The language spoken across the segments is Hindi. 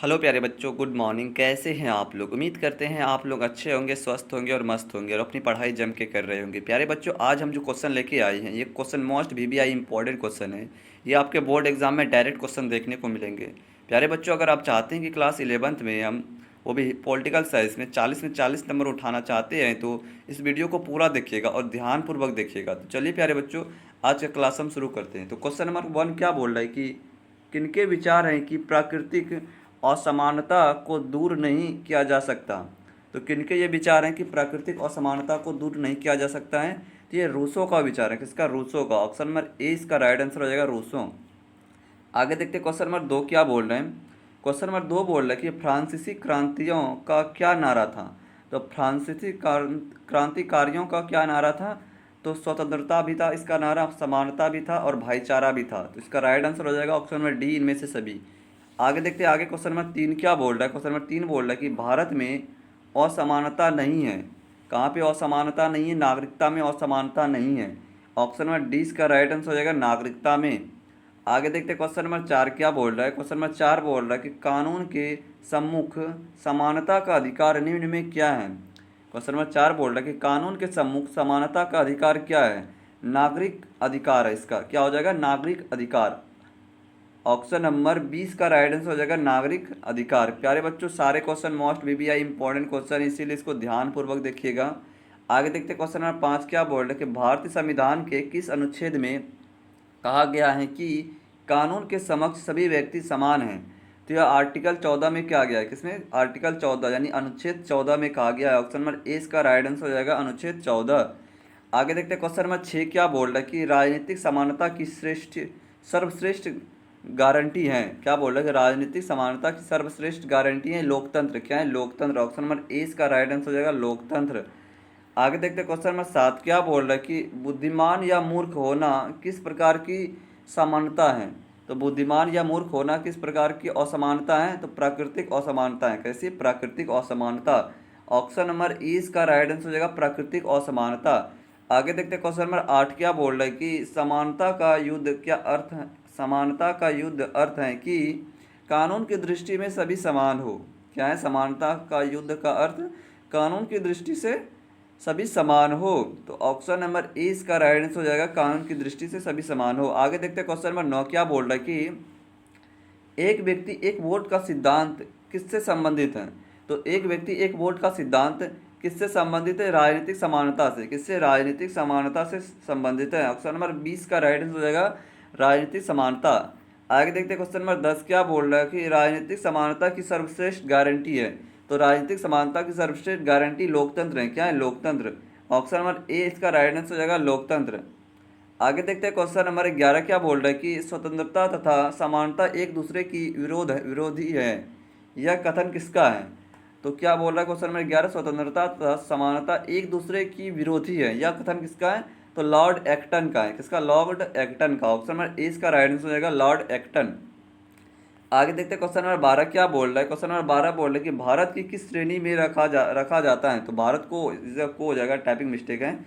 हेलो प्यारे बच्चों, गुड मॉर्निंग। कैसे हैं आप लोग? उम्मीद करते हैं आप लोग अच्छे होंगे, स्वस्थ होंगे और मस्त होंगे और अपनी पढ़ाई जम के कर रहे होंगे। प्यारे बच्चों, आज हम जो क्वेश्चन लेके आए हैं, ये question most VBI important question है। ये आपके बोर्ड एग्जाम में डायरेक्ट क्वेश्चन देखने को मिलेंगे। प्यारे बच्चों, अगर आप चाहते हैं कि क्लास 11th में हम वो भी पॉलिटिकल साइंस में 40 नंबर उठाना चाहते हैं, तो इस वीडियो को पूरा देखिएगा और ध्यानपूर्वक देखिएगा। तो चलिए प्यारे बच्चों, आज का क्लास हम शुरू करते हैं। तो क्वेश्चन नंबर 1 क्या बोल रहा है कि किनके विचार हैं कि प्राकृतिक असमानता को दूर नहीं किया जा सकता। तो किनके ये विचार हैं कि प्राकृतिक असमानता को दूर नहीं किया जा सकता है? तो ये रूसो का विचार है। किसका? रूसो का। ऑप्शन नंबर ए इसका राइट आंसर हो जाएगा, रूसो। आगे देखते हैं क्वेश्चन नंबर 2 क्या बोल रहे हैं। क्वेश्चन नंबर 2 बोल रहा है कि फ्रांसीसी क्रांतियों का क्या नारा था। तो फ्रांसीसी क्रांतिकारियों का क्या नारा था? तो स्वतंत्रता भी था इसका नारा, समानता भी था और भाईचारा भी था। तो इसका राइट आंसर हो जाएगा ऑप्शन नंबर डी, इनमें से सभी। आगे देखते हैं आगे क्वेश्चन नंबर 3 क्या बोल रहा है। क्वेश्चन नंबर 3 बोल रहा है कि भारत में असमानता नहीं है। कहाँ पे असमानता नहीं है? नागरिकता में असमानता नहीं है। ऑप्शन नंबर डी इसका राइट आंसर हो जाएगा, नागरिकता में। आगे देखते हैं क्वेश्चन नंबर 4 क्या बोल रहा है। क्वेश्चन नंबर 4 बोल रहा है कि कानून के सम्मुख समानता का अधिकार निम्न में क्या है। क्वेश्चन नंबर 4 बोल रहा है कि कानून के सम्मुख समानता का अधिकार क्या है? नागरिक अधिकार है। इसका क्या हो जाएगा? नागरिक अधिकार। ऑप्शन नंबर 20 का राइट आंसर हो जाएगा, नागरिक अधिकार। प्यारे बच्चों, सारे question most VBI important question, इसीलिए इसको ध्यानपूर्वक देखिएगा। आगे देखते हैं क्वेश्चन नंबर 5 क्या बोल रहे हैं कि भारतीय संविधान के किस अनुच्छेद में कहा गया है कि कानून के समक्ष सभी व्यक्ति समान हैं। तो यह आर्टिकल 14 में क्या गया है? किसमें? आर्टिकल 14 यानी अनुच्छेद 14 में कहा गया है। ऑप्शन नंबर ए इसका राइट आंसर हो जाएगा, अनुच्छेद 14। आगे देखते हैं क्वेश्चन नंबर 6 क्या बोल रहा है कि राजनीतिक समानता की सर्वश्रेष्ठ गारंटी है। क्या बोल रहा है कि राजनीतिक समानता की सर्वश्रेष्ठ गारंटी है लोकतंत्र। क्या है? लोकतंत्र। ऑप्शन नंबर ए इसका राइट आंसर हो जाएगा, लोकतंत्र। आगे देखते हैं क्वेश्चन नंबर 7 क्या बोल रहा है कि बुद्धिमान या मूर्ख होना किस प्रकार की समानता है। तो बुद्धिमान या मूर्ख होना किस प्रकार की असमानता है? तो प्राकृतिक असमानता है। कैसी? प्राकृतिक असमानता। ऑप्शन नंबर ई इसका राइट आंसर हो जाएगा, प्राकृतिक असमानता। आगे देखते हैं क्वेश्चन नंबर 8 क्या बोल रहा है कि समानता का युद्ध क्या अर्थ है? समानता का युद्ध अर्थ है कि कानून की दृष्टि में सभी समान हो। क्या है समानता का युद्ध का अर्थ? कानून की दृष्टि से सभी समान हो। तो ऑप्शन नंबर ए इसका राइट आंसर हो जाएगा, कानून की दृष्टि से सभी समान हो। आगे देखते हैं क्वेश्चन नंबर 9 क्या बोल रहा है कि एक व्यक्ति एक वोट का सिद्धांत किससे संबंधित है। तो एक व्यक्ति एक वोट का सिद्धांत किससे संबंधित है? राजनीतिक समानता से। किससे? राजनीतिक समानता से संबंधित है। ऑप्शन नंबर 20 का राइट आंसर हो जाएगा, राजनीतिक समानता। आगे देखते हैं क्वेश्चन नंबर 10 क्या बोल रहा है कि राजनीतिक समानता की सर्वश्रेष्ठ गारंटी है। तो राजनीतिक समानता की सर्वश्रेष्ठ गारंटी लोकतंत्र है। क्या है? लोकतंत्र। ऑप्शन नंबर ए इसका राइट आंसर हो जाएगा, लोकतंत्र। आगे देखते हैं क्वेश्चन नंबर 11 क्या बोल रहा है कि स्वतंत्रता तथा समानता एक दूसरे की विरोधी है। यह कथन किसका है? तो क्या बोल रहा है क्वेश्चन नंबर 11, स्वतंत्रता तथा समानता एक दूसरे की विरोधी है, यह कथन किसका है? तो लॉर्ड एक्टन का है। किसका? लॉर्ड एक्टन का। ऑप्शन नंबर ए इसका राइट आंसर हो जाएगा, लॉर्ड एक्टन। आगे देखते हैं क्वेश्चन नंबर 12 क्या बोल रहा है। क्वेश्चन नंबर 12 बोल रहा है कि भारत की किस श्रेणी में रखा जाता है। तो भारत को हो जाएगा, टाइपिंग मिस्टेक है।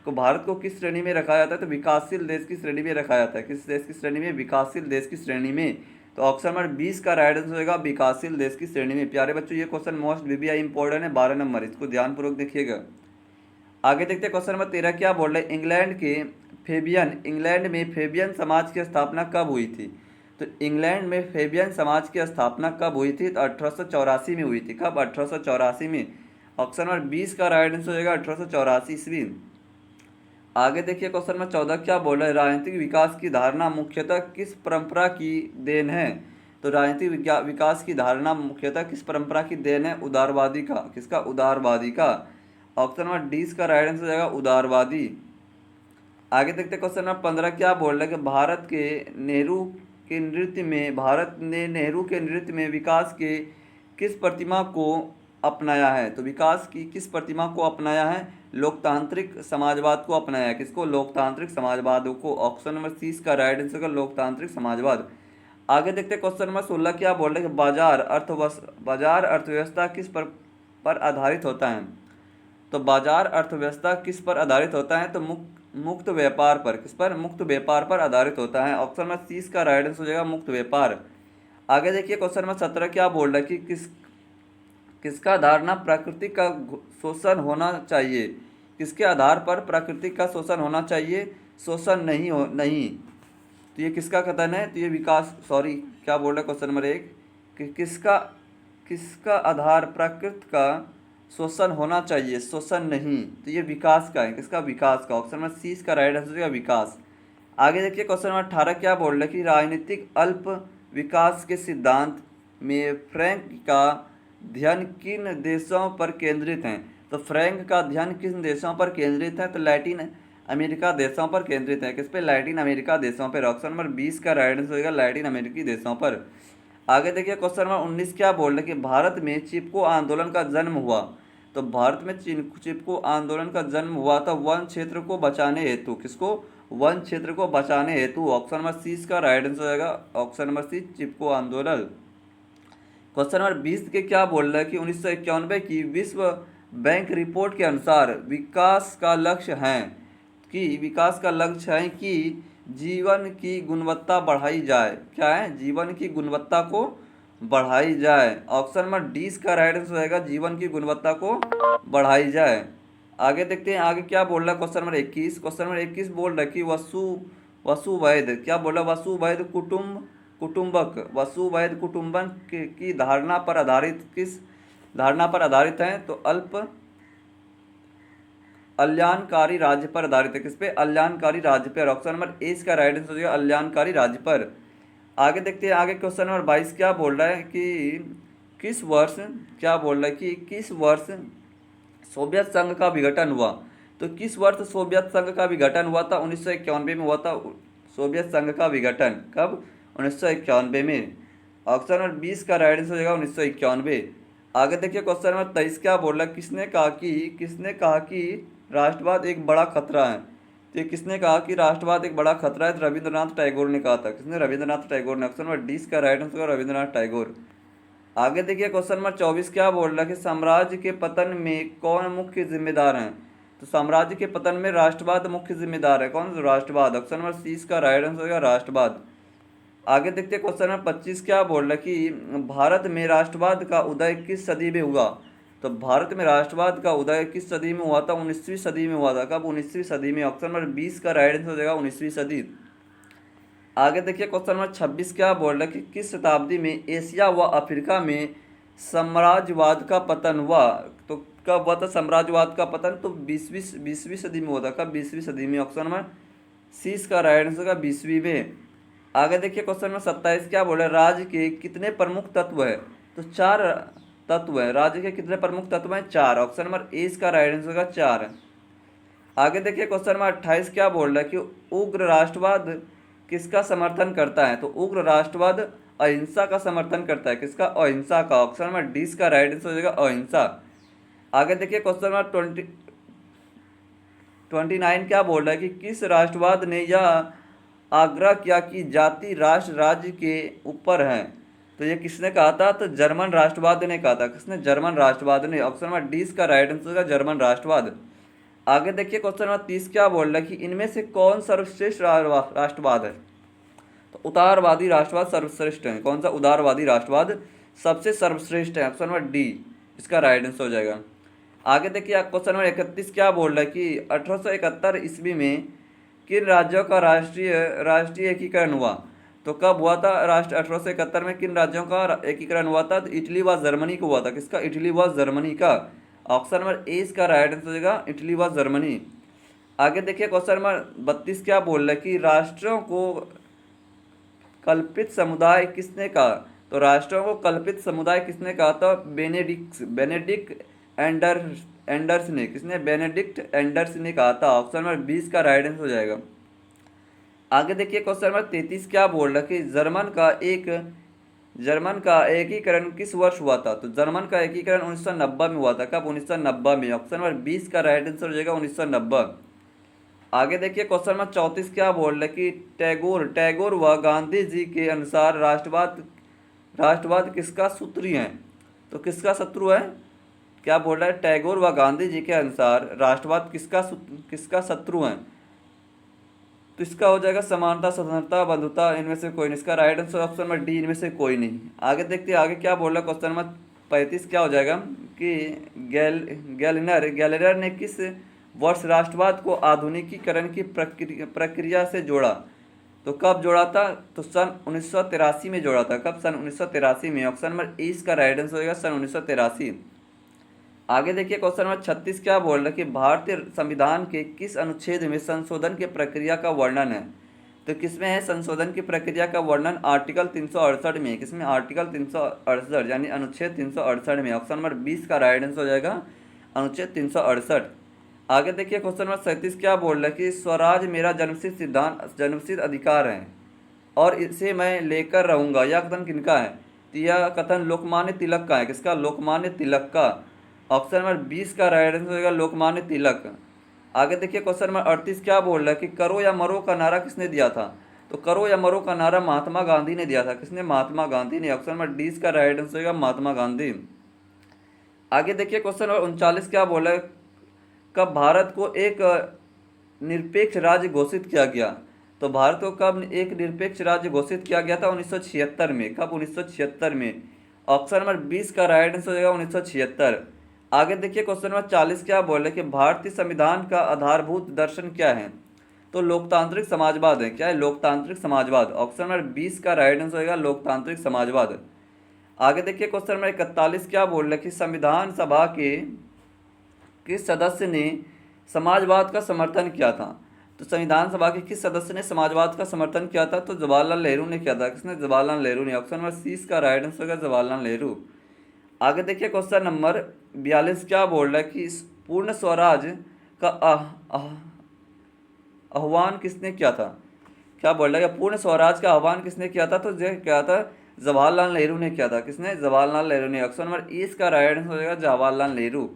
तो भारत को किस श्रेणी में रखा जाता है? तो विकासशील देश की श्रेणी में रखा जाता है। किस देश की श्रेणी में? विकासशील देश की श्रेणी में। तो ऑप्शन नंबर 20 का राइट आंसर होगा, विकासशील देश की श्रेणी में। प्यारे बच्चों, ये क्वेश्चन मोस्ट VBI इंपॉर्टेंट है, 12 नंबर, इसको ध्यानपूर्वक देखिएगा। आगे देखते हैं क्वेश्चन नंबर 13 क्या बोल रहे हैं। इंग्लैंड में फेबियन समाज की स्थापना कब हुई थी। तो इंग्लैंड में फेबियन समाज की स्थापना कब हुई थी? तो 1884 में हुई थी। कब? 1884 में। ऑप्शन नंबर 20 का राइट आंसर हो जाएगा, 1884 ईस्वी। आगे देखिए क्वेश्चन नंबर 14 क्या बोल रहा है। राजनीतिक विकास की धारणा मुख्यतः किस परंपरा की देन है। तो राजनीतिक विकास की धारणा मुख्यतः किस परंपरा की देन है? उदारवादी का। किसका? उदारवादी का। ऑप्शन नंबर डी का राइट आंसर हो जाएगा, उदारवादी। आगे देखते हैं क्वेश्चन नंबर 15 क्या बोल रहा है कि भारत ने नेहरू के नृत्य में विकास के किस प्रतिमा को अपनाया है। तो विकास की किस प्रतिमा को अपनाया है? लोकतांत्रिक समाजवाद को अपनाया है। किसको? लोकतांत्रिक समाजवाद को। ऑप्शन नंबर सी का राइट आंसर का लोकतांत्रिक समाजवाद। आगे देखते हैं क्वेश्चन नंबर 16 क्या बोल रहे हैं कि बाजार अर्थव्यवस्था किस पर आधारित होता है। तो बाजार अर्थव्यवस्था किस पर आधारित होता है? तो मुक्त व्यापार पर। किस पर? मुक्त व्यापार पर आधारित होता है। ऑप्शन नंबर सी का राइट आंसर हो जाएगा, मुक्त व्यापार। आगे देखिए क्वेश्चन नंबर 17 क्या बोल रहा है कि किसका धारणा प्रकृति का शोषण होना चाहिए, किसके आधार पर प्रकृति का शोषण होना चाहिए, शोषण नहीं। तो ये किसका कथन है, तो ये विकास सॉरी क्या बोल रहा है क्वेश्चन नंबर 1 कि किसका किसका आधार प्रकृति का शोषण होना चाहिए, शोषण नहीं। तो ये विकास का है, किसका, विकास का। ऑप्शन नंबर सी इसका राइट आंसर है विकास। आगे देखिए क्वेश्चन नंबर 18 क्या बोल रहा है कि राजनीतिक अल्प विकास के सिद्धांत में फ्रैंक का ध्यान किन देशों पर केंद्रित है। तो फ्रैंक का ध्यान किन देशों पर केंद्रित है, तो लैटिन अमेरिका देशों पर केंद्रित है। किस पे, लैटिन अमेरिका देशों पर। ऑप्शन नंबर 20 का राइट आंसर होगा लैटिन अमेरिकी देशों पर। आगे देखिए क्वेश्चन नंबर 19 क्या बोल रहे हैं कि भारत में चिपको आंदोलन का जन्म हुआ। तो भारत में चिपको आंदोलन का जन्म हुआ था वन क्षेत्र को बचाने हेतु। किसको, वन क्षेत्र को बचाने हेतु। ऑप्शन नंबर सी इसका राइट आंसर होगा ऑप्शन नंबर सी चिपको आंदोलन। क्वेश्चन नंबर 20 के क्या बोल रहा है कि 1991 की विश्व बैंक रिपोर्ट के अनुसार विकास का लक्ष्य है कि जीवन की गुणवत्ता बढ़ाई जाए। क्या है, जीवन की गुणवत्ता को बढ़ाई जाए। ऑप्शन नंबर डी इसका राइट आंसर रहेगा जीवन की गुणवत्ता को बढ़ाई जाए। आगे देखते हैं आगे क्या बोल रहा है क्वेश्चन नंबर 21। क्वेश्चन नंबर 21 बोल रहा है कि वसुवैध क्या बोल रहा है, वसुवैध वसुवैध कुटुंबन की धारणा पर आधारित किस धारणा पर आधारित है। तो अल्प कल्याणकारी राज्य पर आधारित है। किस पे, कल्याणकारी राज्य पर। ऑप्शन नंबर ए इसका राइट आंसर हो जाएगा कल्याणकारी राज्य पर। आगे देखते हैं आगे क्वेश्चन नंबर 22 क्या बोल रहा है कि किस वर्ष क्या बोल रहा है कि किस वर्ष सोवियत संघ का विघटन हुआ। तो किस वर्ष सोवियत संघ का विघटन हुआ था, 1991 में हुआ था सोवियत संघ का विघटन। कब, 1991 में। ऑप्शन नंबर 20 का राइट आंसर हो जाएगा 1991। आगे देखिए क्वेश्चन नंबर 23 क्या बोल रहा है किसने कहा कि राष्ट्रवाद एक बड़ा खतरा है। तो किसने कहा कि राष्ट्रवाद एक बड़ा खतरा है, तो रविंद्रनाथ टैगोर ने कहा था। किसने, रविंद्रनाथ टैगोर ने। ऑप्शन नंबर डी इसका राइट आंसर होगा रविंद्रनाथ टैगोर। आगे देखिए क्वेश्चन नंबर 24 क्या बोल रहा है कि साम्राज्य के पतन में कौन मुख्य जिम्मेदार है। तो साम्राज्य के पतन में राष्ट्रवाद मुख्य जिम्मेदार है। कौन, राष्ट्रवाद। ऑप्शन नंबर सी इसका राइट आंसर होगा राष्ट्रवाद। आगे देखते हैं क्वेश्चन नंबर 25 क्या बोल रहा है कि भारत में राष्ट्रवाद का उदय किस सदी में हुआ। तो भारत में राष्ट्रवाद का उदय किस सदी में हुआ था, 19वीं सदी में हुआ था। कब, 19वीं सदी में। ऑप्शन नंबर 20 का राइट आंसर हो जाएगा 19वीं सदी। आगे देखिए क्वेश्चन नंबर 26 क्या बोल रहा है कि किस शताब्दी में एशिया व अफ्रीका में साम्राज्यवाद का पतन हुआ। तो कब हुआ था साम्राज्यवाद का पतन, तो 20वीं सदी में हुआ था। कब, 20वीं सदी में। ऑप्शन नंबर सी इसका राइट आंसर होगा 20वीं में। आगे देखिए क्वेश्चन नंबर 27 क्या बोल रहा है राज्य के कितने प्रमुख तत्व है। तो 4 तत्व है। राज्य के कितने प्रमुख तत्व हैं, 4। ऑप्शन नंबर ए इसका राइट आंसर होगा 4। आगे देखिए क्वेश्चन नंबर 28 क्या बोल रहा है कि उग्र राष्ट्रवाद किसका समर्थन करता है। तो उग्र राष्ट्रवाद अहिंसा का समर्थन करता है। किसका, अहिंसा का। ऑप्शन नंबर डी इसका राइट आंसर हो जाएगा अहिंसा। आगे देखिए क्वेश्चन नंबर 29 क्या बोल रहा है कि किस राष्ट्रवाद ने यह आग्रह किया कि जाति राष्ट्र राज्य के ऊपर है। तो ये किसने कहा था, तो जर्मन राष्ट्रवाद ने कहा था। किसने, जर्मन राष्ट्रवाद ने। ऑप्शन नंबर डी इसका राइट आंसर होगा जर्मन राष्ट्रवाद। आगे देखिए क्वेश्चन नंबर 30 क्या बोल रहा है कि इनमें से कौन सर्वश्रेष्ठ राष्ट्रवाद है। तो उदारवादी राष्ट्रवाद सर्वश्रेष्ठ है। कौन सा, उदारवादी राष्ट्रवाद सबसे सर्वश्रेष्ठ है। ऑप्शन नंबर डी इसका राइट आंसर हो जाएगा। आगे देखिए क्वेश्चन नंबर 31 क्या बोल रहा है कि 1871 ईस्वी में किन राज्यों का राष्ट्रीय एकीकरण हुआ। तो कब हुआ था, 1871 में किन राज्यों का एकीकरण हुआ था। तो इटली व जर्मनी को हुआ था। किसका, इटली व जर्मनी का। ऑप्शन नंबर ए इसका राइट आंसर हो जाएगा इटली व जर्मनी। आगे देखिए क्वेश्चन नंबर 32 क्या बोल रहा है कि राष्ट्रों को कल्पित समुदाय किसने कहा। तो राष्ट्रों को कल्पित समुदाय किसने कहा था, बेनेडिक्ट एंडर्स ने। किसने, बेनेडिक्ट एंडर्स ने कहा था। ऑप्शन नंबर 20 का राइट आंसर हो जाएगा। आगे देखिए क्वेश्चन नंबर 33 क्या बोल रहा है कि जर्मन का एकीकरण किस वर्ष हुआ था। तो जर्मन का एकीकरण 1990 में हुआ था। कब, 1990 में। ऑप्शन नंबर 20 का राइट आंसर हो जाएगा 1990। आगे देखिए क्वेश्चन नंबर 34 क्या बोल रहा है कि टैगोर व गांधी जी के अनुसार राष्ट्रवाद किसका सूत्री है। तो किसका शत्रु है, क्या बोल रहा है, टैगोर व गांधी जी के अनुसार राष्ट्रवाद किसका शत्रु है। तो इसका हो जाएगा समानता, स्वतंत्रता, बंधुता, इनमें से कोई नहीं। इसका right answer option number D, इनमें से कोई नहीं। आगे देखते हैं आगे क्या बोल रहा है। क्वेश्चन नंबर 35 क्या हो जाएगा कि गैलेनर ने किस वर्ष राष्ट्रवाद को आधुनिकीकरण की प्रक्रिया से जोड़ा? तो कब जोड़ा था? तो सन 1983 में जोड़ा था। कब? सन 1983 में। ऑप्शन नंबर ए इसका राइट आंसर होगा सन 1983। आगे देखिए क्वेश्चन नंबर 36 क्या बोल रहा है कि भारतीय संविधान के किस अनुच्छेद में संशोधन की प्रक्रिया का वर्णन है? तो किसमें है संशोधन की प्रक्रिया का वर्णन? आर्टिकल 368 में। किसमें? आर्टिकल 368 यानी अनुच्छेद 368 में। ऑप्शन नंबर 20 का राइट आंसर हो जाएगा अनुच्छेद 368। आगे देखिए क्वेश्चन नंबर 37 क्या बोल रहा है कि स्वराज मेरा जन्मसिद्ध सिद्धांत, जन्मसिद्ध अधिकार है और इसे मैं लेकर रहूंगा, यह कथन किनका है? तो यह कथन लोकमान्य तिलक का है। किसका? लोकमान्य तिलक का। ऑप्शन नंबर 20 का राइट आंसर होगा लोकमान्य तिलक। आगे देखिए क्वेश्चन नंबर 38 क्या बोल रहा है कि करो या मरो का नारा किसने दिया था? तो करो या मरो का नारा महात्मा गांधी ने दिया था। किसने? महात्मा गांधी ने। ऑप्शन नंबर 20 का राइट आंसर होगा महात्मा गांधी। आगे देखिए क्वेश्चन नंबर 39 क्या बोला है, कब भारत को एक निरपेक्ष राज्य घोषित किया गया? तो भारत को कब एक निरपेक्ष राज्य घोषित किया गया था? 1976 में। कब? 1976 में। ऑप्शन नंबर 20 का राइट आंसर हो जाएगा 1976। आगे देखिए क्वेश्चन नंबर 40 क्या बोल रहे कि भारतीय संविधान का आधारभूत दर्शन क्या है? तो लोकतांत्रिक समाजवाद है। क्या है? लोकतांत्रिक समाजवाद। ऑप्शन नंबर 20 का राइट आंसर होगा लोकतांत्रिक समाजवाद। आगे देखिए क्वेश्चन नंबर 41 क्या बोल रहे कि संविधान सभा के किस सदस्य ने समाजवाद का समर्थन किया था? तो संविधान सभा के किस सदस्य ने समाजवाद का समर्थन किया था? तो जवाहरलाल नेहरू ने किया था। किसने? जवाहरलाल नेहरू ने। ऑप्शन नंबर 30 का राइट आंसर होगा जवाहरलाल नेहरू। आगे देखिए क्वेश्चन नंबर 42 क्या बोल रहा है कि पूर्ण स्वराज का आह्वान किसने किया था? क्या बोल रहा है कि पूर्ण स्वराज का आह्वान किसने किया था? तो यह क्या था? जवाहरलाल नेहरू ने किया था। किसने? जवाहरलाल नेहरू ने। ऑप्शन नंबर 20 का राइट आंसर हो जाएगा जवाहरलाल नेहरू।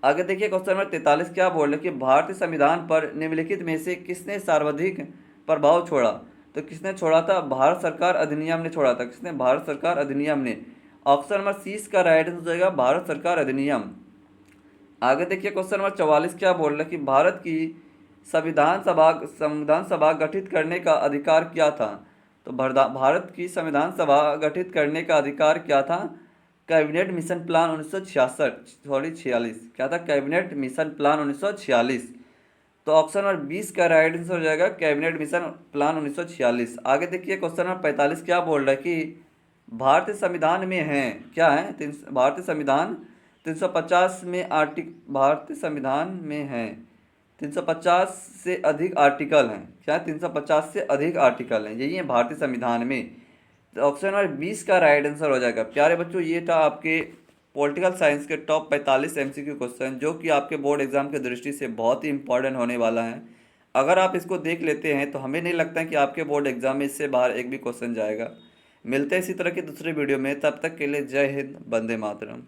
आगे देखिए क्वेश्चन नंबर 43 क्या बोल रहे कि भारतीय संविधान पर निम्नलिखित में से किसने सर्वाधिक प्रभाव छोड़ा? तो किसने छोड़ा था? भारत सरकार अधिनियम ने छोड़ा था। किसने? भारत सरकार अधिनियम ने। ऑप्शन नंबर 30 का राइट आंसर हो जाएगा भारत सरकार अधिनियम। आगे देखिए क्वेश्चन नंबर 44 क्या बोल रहा है कि भारत की संविधान सभा गठित करने का अधिकार क्या था? तो भारत की संविधान सभा गठित करने का अधिकार क्या था? Cabinet mission plan 1946। क्या था? Cabinet mission plan 1946। तो ऑप्शन नंबर 20 का राइट आंसर हो जाएगा कैबिनेट मिशन प्लान 1946। आगे देखिए क्वेश्चन नंबर 45 क्या बोल रहा है कि भारतीय संविधान में है, क्या है? भारतीय संविधान 350 में भारतीय संविधान में है 350 से अधिक आर्टिकल हैं। क्या? 350 से अधिक आर्टिकल हैं, यही है भारतीय संविधान में। तो ऑप्शन नंबर 20 का राइट आंसर हो जाएगा। प्यारे बच्चों, ये था आपके पॉलिटिकल साइंस के टॉप 45 एमसीक्यू क्वेश्चन, जो कि आपके बोर्ड एग्जाम की दृष्टि से बहुत ही इंपॉर्टेंट होने वाला है। अगर आप इसको देख लेते हैं तो हमें नहीं लगता है कि आपके बोर्ड एग्जाम में इससे बाहर एक भी क्वेश्चन जाएगा। मिलते हैं इसी तरह के दूसरे वीडियो में, तब तक के लिए जय हिंद, वंदे मातरम।